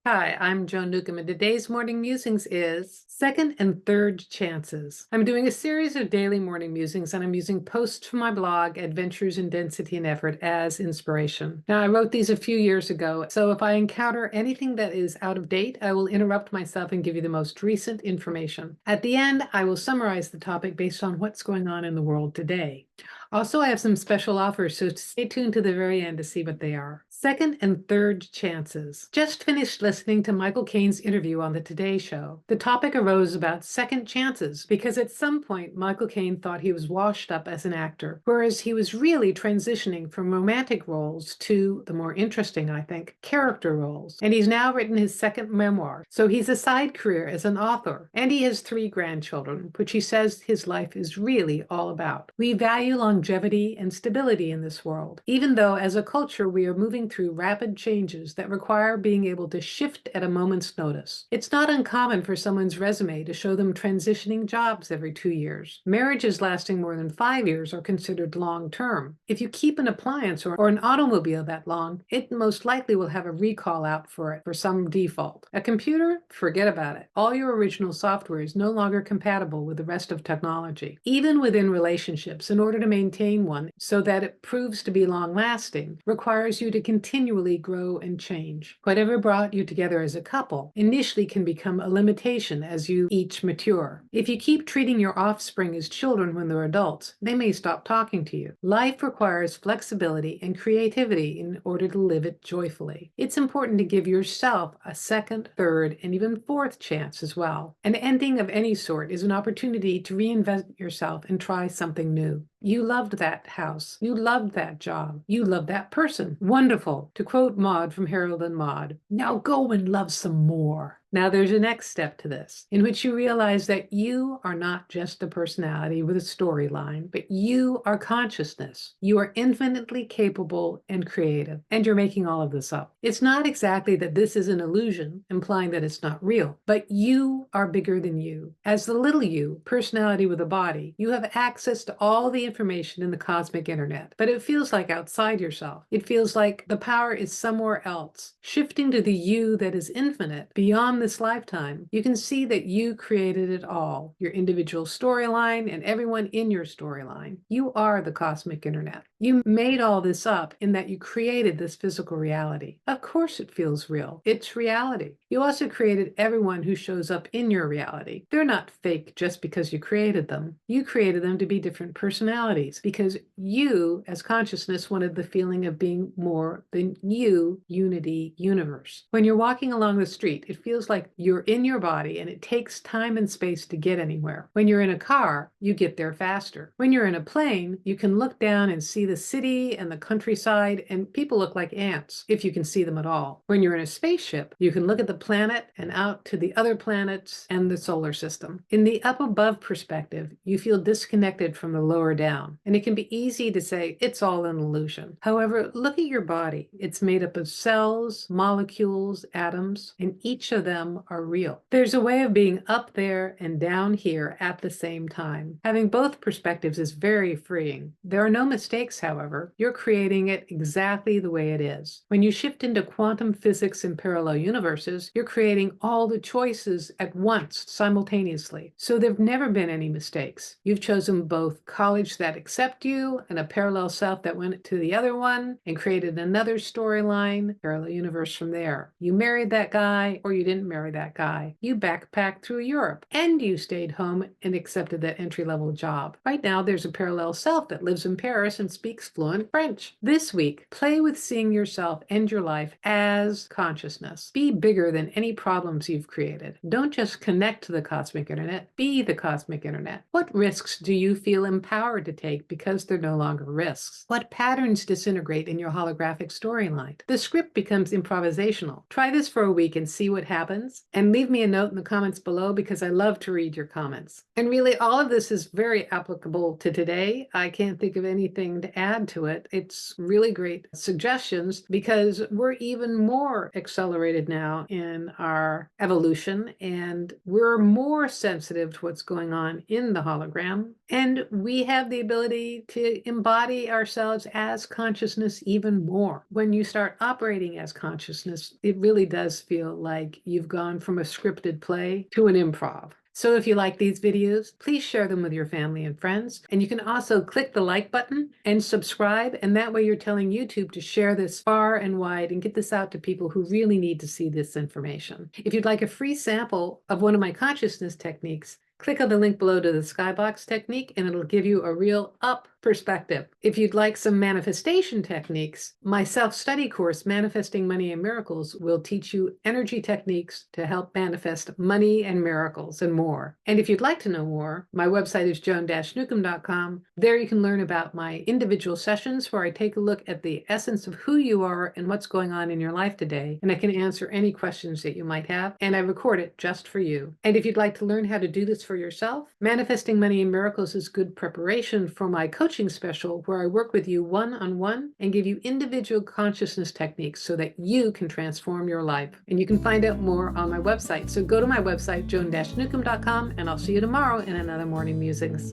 Hi, I'm Joan Newcomb, and today's morning musings is second and third chances. I'm doing a series of daily morning musings, and I'm using posts from my blog, Adventures in Density and Effort, as inspiration. Now, I wrote these a few years ago, so if I encounter anything that is out of date, I will interrupt myself and give you the most recent information. At the end, I will summarize the topic based on what's going on in the world today. Also, I have some special offers, so stay tuned to the very end to see what they are. Second and third chances. Just finished listening to Michael Caine's interview on the Today Show. The topic arose about second chances because at some point Michael Caine thought he was washed up as an actor, whereas he was really transitioning from romantic roles to the more interesting, I think, character roles. And he's now written his second memoir, so he's a side career as an author, and he has 3 grandchildren, which he says his life is really all about. We value longevity and stability in this world, even though as a culture we are moving through rapid changes that require being able to shift at a moment's notice. It's not uncommon for someone's resume to show them transitioning jobs every 2 years. Marriages lasting more than 5 years are considered long-term. If you keep an appliance or an automobile that long, it most likely will have a recall out for it for some default. A computer? Forget about it. All your original software is no longer compatible with the rest of technology. Even within relationships, in order to maintain one so that it proves to be long-lasting, requires you to continually grow and change. Whatever brought you together as a couple initially can become a limitation as you each mature. If you keep treating your offspring as children when they're adults, they may stop talking to you. Life requires flexibility and creativity in order to live it joyfully. It's important to give yourself a second, third, and even fourth chance as well. An ending of any sort is an opportunity to reinvent yourself and try something new. You loved that house. You loved that job. You loved that person. Wonderful. To quote Maude from Harold and Maude, now go and love some more. Now there's a next step to this, in which you realize that you are not just a personality with a storyline, but you are consciousness. You are infinitely capable and creative, and you're making all of this up. It's not exactly that this is an illusion, implying that it's not real, but you are bigger than you. As the little you, personality with a body, you have access to all the information in the cosmic internet, but it feels like outside yourself. It feels like the power is somewhere else. Shifting to the you that is infinite, beyond this lifetime, you can see that you created it all, your individual storyline and everyone in your storyline. You are the cosmic internet. You made all this up in that you created this physical reality. Of course it feels real. It's reality. You also created everyone who shows up in your reality. They're not fake just because you created them. You created them to be different personalities because you, as consciousness, wanted the feeling of being more than you, unity, universe. When you're walking along the street, it feels like you're in your body and it takes time and space to get anywhere. When you're in a car, you get there faster. When you're in a plane, you can look down and see the city and the countryside, and people look like ants, if you can see them at all. When you're in a spaceship, you can look at the planet and out to the other planets and the solar system. In the up-above perspective, you feel disconnected from the lower down, and it can be easy to say it's all an illusion. However, look at your body. It's made up of cells, molecules, atoms, and each of them are real. There's a way of being up there and down here at the same time. Having both perspectives is very freeing. There are no mistakes, however. You're creating it exactly the way it is. When you shift into quantum physics and parallel universes, you're creating all the choices at once, simultaneously. So there've never been any mistakes. You've chosen both college that accept you and a parallel self that went to the other one and created another storyline, parallel universe from there. You married that guy or you didn't marry that guy. You backpacked through Europe and you stayed home and accepted that entry-level job. Right now, there's a parallel self that lives in Paris and speaks fluent French. This week, play with seeing yourself and your life as consciousness. Be bigger than any problems you've created. Don't just connect to the cosmic internet, be the cosmic internet. What risks do you feel empowered to take because they're no longer risks? What patterns disintegrate in your holographic storyline? The script becomes improvisational. Try this for a week and see what happens, and leave me a note in the comments below because I love to read your comments. And really, all of this is very applicable to today. I can't think of anything to add to it. It's really great suggestions because we're even more accelerated now in our evolution, and we're more sensitive to what's going on in the hologram. And we have the ability to embody ourselves as consciousness even more. When you start operating as consciousness, it really does feel like you've gone from a scripted play to an improv. So if you like these videos, please share them with your family and friends. And you can also click the like button and subscribe. And that way you're telling YouTube to share this far and wide and get this out to people who really need to see this information. If you'd like a free sample of one of my consciousness techniques, click on the link below to the skybox technique and it'll give you a real up perspective. If you'd like some manifestation techniques, my self-study course, Manifesting Money and Miracles, will teach you energy techniques to help manifest money and miracles and more. And if you'd like to know more, my website is joan-newcomb.com. There you can learn about my individual sessions where I take a look at the essence of who you are and what's going on in your life today. And I can answer any questions that you might have. And I record it just for you. And if you'd like to learn how to do this for yourself, Manifesting Money and Miracles is good preparation for my coaching special where I work with you one-on-one and give you individual consciousness techniques so that you can transform your life. And you can find out more on my website. So go to my website, joan-newcomb.com, and I'll see you tomorrow in another Morning Musings.